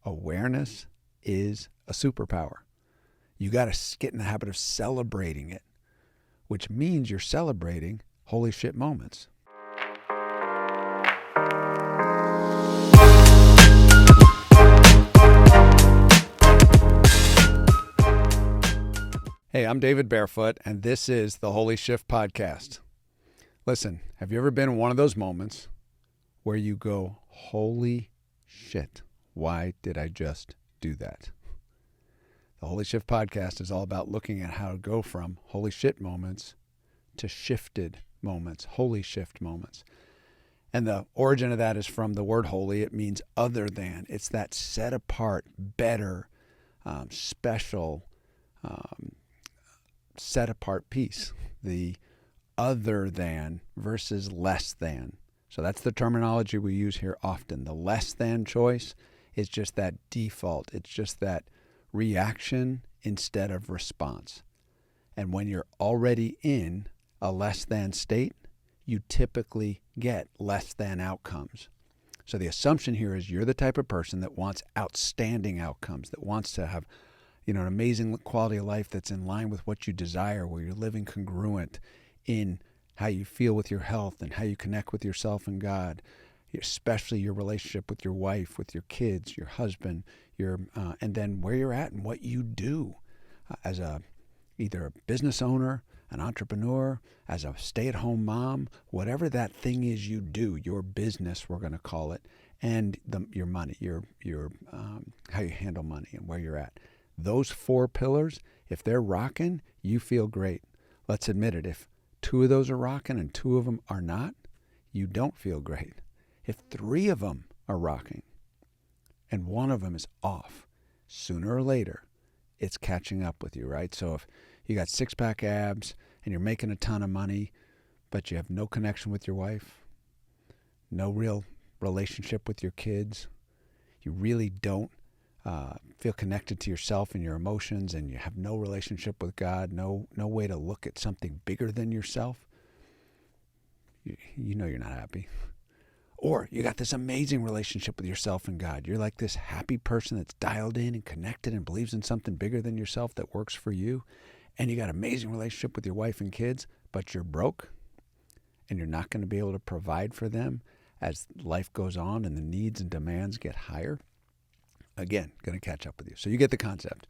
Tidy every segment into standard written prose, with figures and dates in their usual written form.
Awareness is a superpower. You got to get in the habit of celebrating it, which means you're celebrating holy shit moments. Hey, I'm David Barefoot, and this is the Holy Shyft podcast. Listen, have you ever been in one of those moments where you go, holy shit, why did I just do that? The Holy Shyft podcast is all about looking at how to go from holy shit moments to shifted moments, holy shift moments. And the origin of that is from the word holy. It means other than. It's that set apart, better, special, set apart piece. The other than versus less than. So that's the terminology we use here often. The less than choice is just that default. It's just that reaction instead of response. And when you're already in a less than state, you typically get less than outcomes. So the assumption here is you're the type of person that wants outstanding outcomes, that wants to have, an amazing quality of life that's in line with what you desire, where you're living congruent in how you feel with your health and how you connect with yourself and God, especially your relationship with your wife, with your kids, your husband, and then where you're at and what you do as either a business owner, an entrepreneur, as a stay-at-home mom, whatever that thing is you do, your business, we're going to call it, and your money, your how you handle money and where you're at. Those four pillars, if they're rocking, you feel great. Let's admit it. If two of those are rocking and two of them are not, you don't feel great. If three of them are rocking and one of them is off, sooner or later, it's catching up with you, right? So if you got six-pack abs and you're making a ton of money, but you have no connection with your wife, no real relationship with your kids, you really don't feel connected to yourself and your emotions, and you have no relationship with God, no way to look at something bigger than yourself, you know you're not happy. Or you got this amazing relationship with yourself and God. You're like this happy person that's dialed in and connected and believes in something bigger than yourself that works for you. And you got an amazing relationship with your wife and kids, but you're broke and you're not going to be able to provide for them as life goes on and the needs and demands get higher. Again, going to catch up with you. So you get the concept.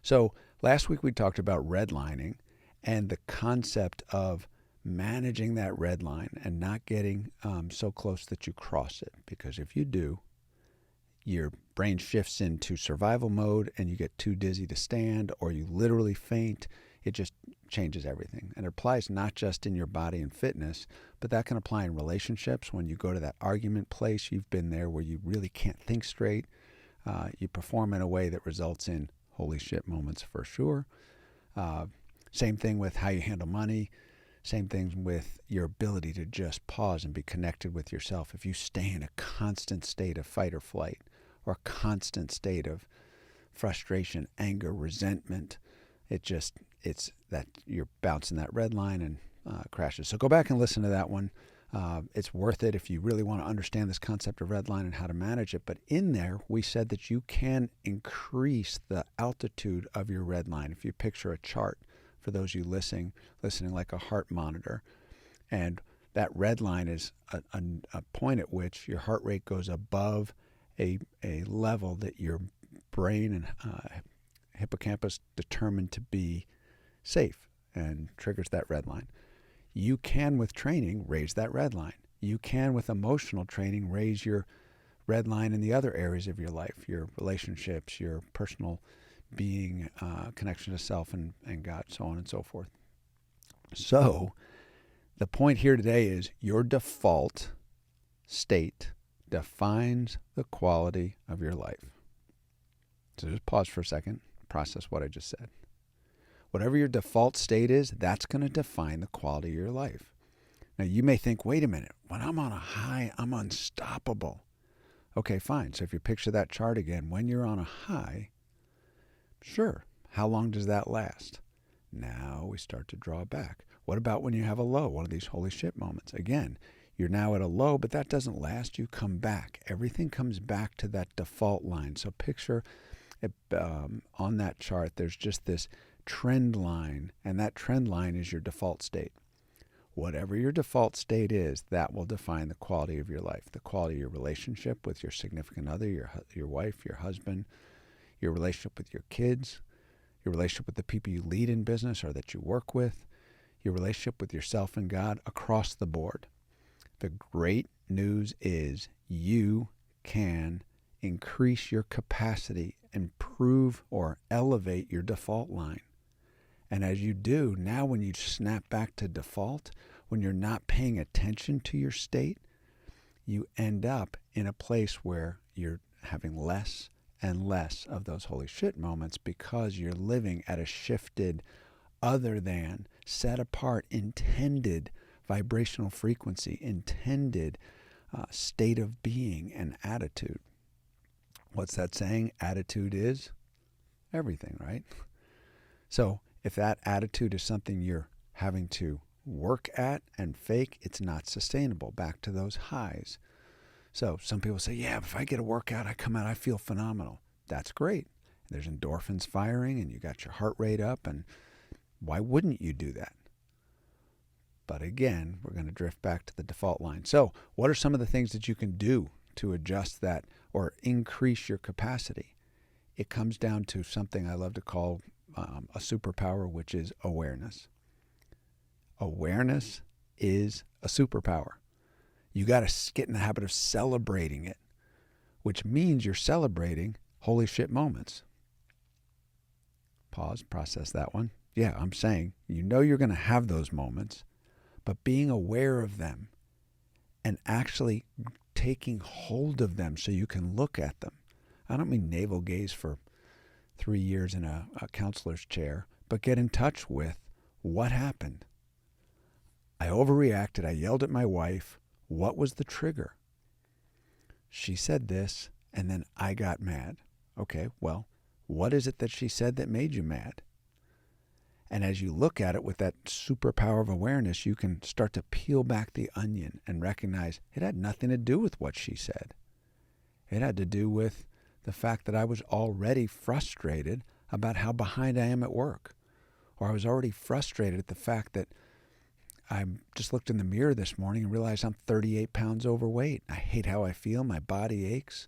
So last week we talked about redlining and the concept of managing that red line and not getting so close that you cross it. Because if you do, your brain shifts into survival mode and you get too dizzy to stand, or you literally faint. It just changes everything. And it applies not just in your body and fitness, but that can apply in relationships. When you go to that argument place, you've been there where you really can't think straight. You perform in a way that results in holy shit moments for sure. Same thing with how you handle money. Same thing with your ability to just pause and be connected with yourself. If you stay in a constant state of fight or flight, or a constant state of frustration, anger, resentment, it's that you're bouncing that red line and crashes. So go back and listen to that one. It's worth it if you really want to understand this concept of red line and how to manage it. But in there, we said that you can increase the altitude of your red line. If you picture a chart, for those of you listening like a heart monitor, and that red line is a point at which your heart rate goes above a level that your brain and hippocampus determined to be safe and triggers that red line. You can, with training, raise that red line. You can, with emotional training, raise your red line in the other areas of your life, your relationships, your personal being, connection to self and God, so on and so forth. So the point here today is your default state defines the quality of your life. So just pause for a second, process what I just said. Whatever your default state is, that's going to define the quality of your life. Now, you may think, wait a minute, when I'm on a high, I'm unstoppable. Okay, fine. So if you picture that chart again, when you're on a high, sure, how long does that last? Now we start to draw back. What about when you have a low, one of these holy shit moments? Again, You're now at a low, but that doesn't last. You come back. Everything comes back to that default line. So picture it, on that chart, there's just this trend line, and that trend line is your default state. Whatever your default state is, that will define the quality of your life, the quality of your relationship with your significant other, your wife, your husband, your relationship with your kids, your relationship with the people you lead in business or that you work with, your relationship with yourself and God, across the board. The great news is you can increase your capacity, improve or elevate your default line. And as you do, now when you snap back to default, when you're not paying attention to your state, you end up in a place where you're having less and less of those holy shit moments because you're living at a shifted, other than, set apart, intended vibrational frequency, intended state of being and attitude. What's that saying? Attitude is everything, right? So if that attitude is something you're having to work at and fake, it's not sustainable. Back to those highs. So some people say, yeah, if I get a workout, I come out, I feel phenomenal. That's great. There's endorphins firing and you got your heart rate up, and why wouldn't you do that? But again, we're going to drift back to the default line. So what are some of the things that you can do to adjust that or increase your capacity? It comes down to something I love to call a superpower, which is awareness. Awareness is a superpower. You got to get in the habit of celebrating it, which means you're celebrating holy shit moments. Pause, process that one. Yeah, I'm saying, you know you're going to have those moments, but being aware of them and actually taking hold of them so you can look at them. I don't mean navel gaze for 3 years in a counselor's chair, but get in touch with what happened. I overreacted. I yelled at my wife. What was the trigger? She said this, and then I got mad. Okay, well, what is it that she said that made you mad? And as you look at it with that superpower of awareness, you can start to peel back the onion and recognize it had nothing to do with what she said. It had to do with the fact that I was already frustrated about how behind I am at work. Or I was already frustrated at the fact that I just looked in the mirror this morning and realized I'm 38 pounds overweight. I hate how I feel. My body aches.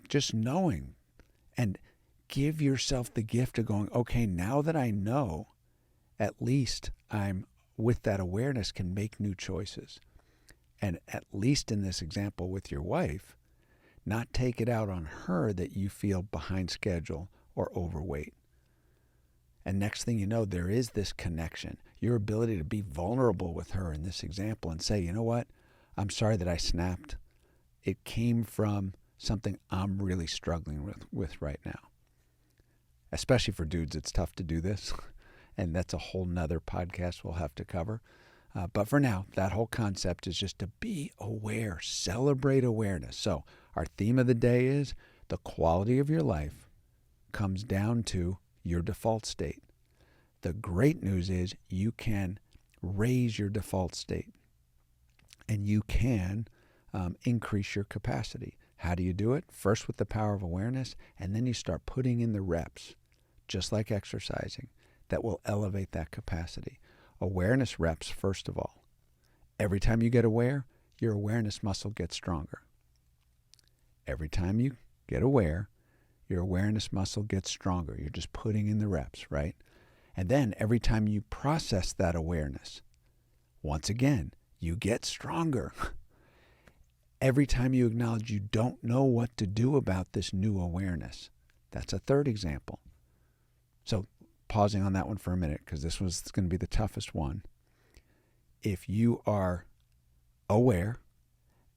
Just knowing. And give yourself the gift of going, okay, now that I know, at least I'm, with that awareness, can make new choices. And at least in this example with your wife, not take it out on her that you feel behind schedule or overweight. And next thing you know, there is this connection. Your ability to be vulnerable with her in this example and say, you know what? I'm sorry that I snapped. It came from something I'm really struggling with right now. Especially for dudes, it's tough to do this. And that's a whole nother podcast we'll have to cover. But for now, that whole concept is just to be aware, celebrate awareness. So our theme of the day is the quality of your life comes down to your default state. The great news is you can raise your default state and you can increase your capacity. How do you do it? First with the power of awareness, and then you start putting in the reps, just like exercising, that will elevate that capacity. Awareness reps, first of all. Every time you get aware, your awareness muscle gets stronger. Every time you get aware, your awareness muscle gets stronger. You're just putting in the reps, right? And then every time you process that awareness, once again, you get stronger. Every time you acknowledge you don't know what to do about this new awareness. That's a third example. So pausing on that one for a minute, because this was going to be the toughest one. If you are aware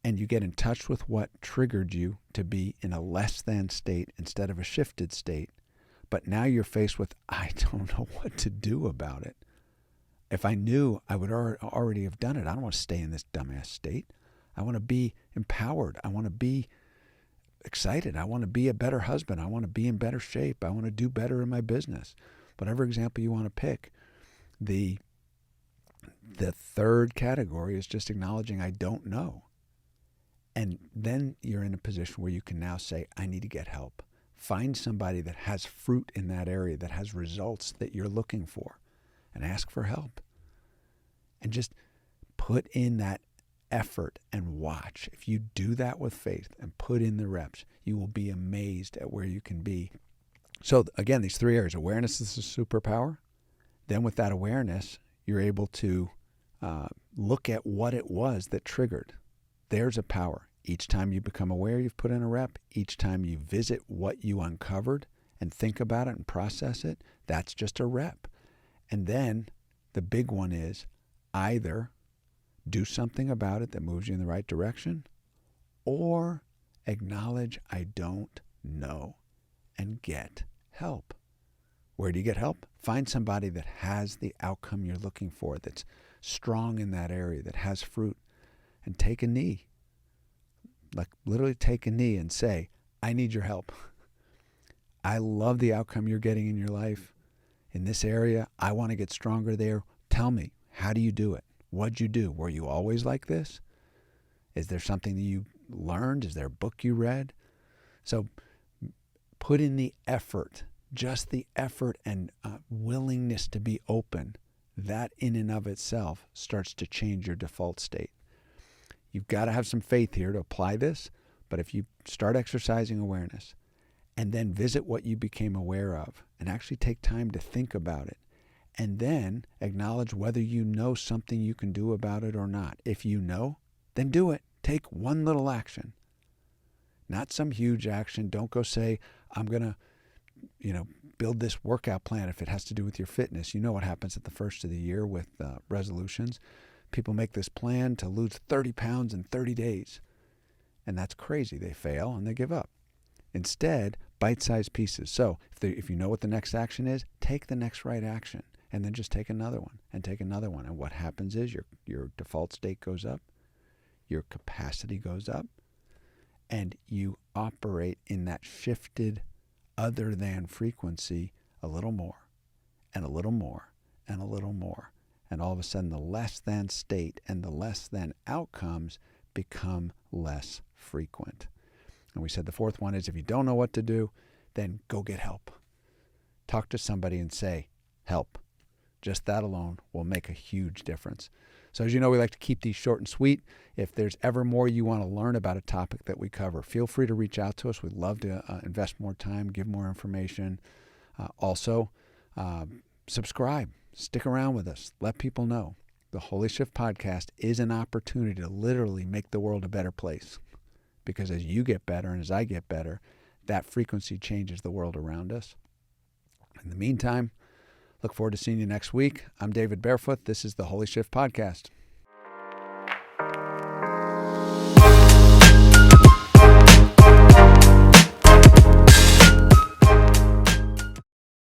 and you get in touch with what triggered you to be in a less than state instead of a shifted state, but now you're faced with, I don't know what to do about it. If I knew, I would already have done it. I don't want to stay in this dumbass state. I want to be empowered. I want to be excited. I want to be a better husband. I want to be in better shape. I want to do better in my business. Whatever example you want to pick, the The third category is just acknowledging I don't know. And then you're in a position where you can now say, I need to get help. Find somebody that has fruit in that area, that has results that you're looking for, and ask for help. And just put in that effort and watch. If you do that with faith and put in the reps, you will be amazed at where you can be. So again, these three areas. Awareness is a superpower. Then with that awareness, you're able to look at what it was that triggered. There's a power. Each time you become aware, you've put in a rep. Each time you visit what you uncovered and think about it and process it, that's just a rep. And then the big one is either do something about it that moves you in the right direction, or acknowledge I don't know and get help. Where do you get help? Find somebody that has the outcome you're looking for, that's strong in that area, that has fruit, and take a knee. Like literally take a knee and say, I need your help. I love the outcome you're getting in your life. In this area, I want to get stronger there. Tell me, how do you do it? What'd you do? Were you always like this? Is there something that you learned? Is there a book you read? So put in the effort, just the effort and willingness to be open. That in and of itself starts to change your default state. You've got to have some faith here to apply this, but if you start exercising awareness and then visit what you became aware of and actually take time to think about it, and then acknowledge whether you know something you can do about it or not. If you know, then do it. Take one little action, not some huge action. Don't go say, I'm going to, build this workout plan if it has to do with your fitness. You know what happens at the first of the year with resolutions. People make this plan to lose 30 pounds in 30 days. And that's crazy. They fail and they give up. Instead, bite-sized pieces. So if you know what the next action is, take the next right action. And then just take another one and take another one. And what happens is your default state goes up, your capacity goes up, and you operate in that shifted other than frequency a little more and a little more and a little more. And all of a sudden the less than state and the less than outcomes become less frequent. And we said the fourth one is if you don't know what to do, then go get help. Talk to somebody and say, help. Just that alone will make a huge difference. So as you know, we like to keep these short and sweet. If there's ever more you want to learn about a topic that we cover, feel free to reach out to us. We'd love to invest more time, give more information. Also, subscribe. Stick around with us. Let people know. The Holy Shyft podcast is an opportunity to literally make the world a better place. Because as you get better and as I get better, that frequency changes the world around us. In the meantime, look forward to seeing you next week. I'm David Barefoot. This is the Holy Shyft podcast.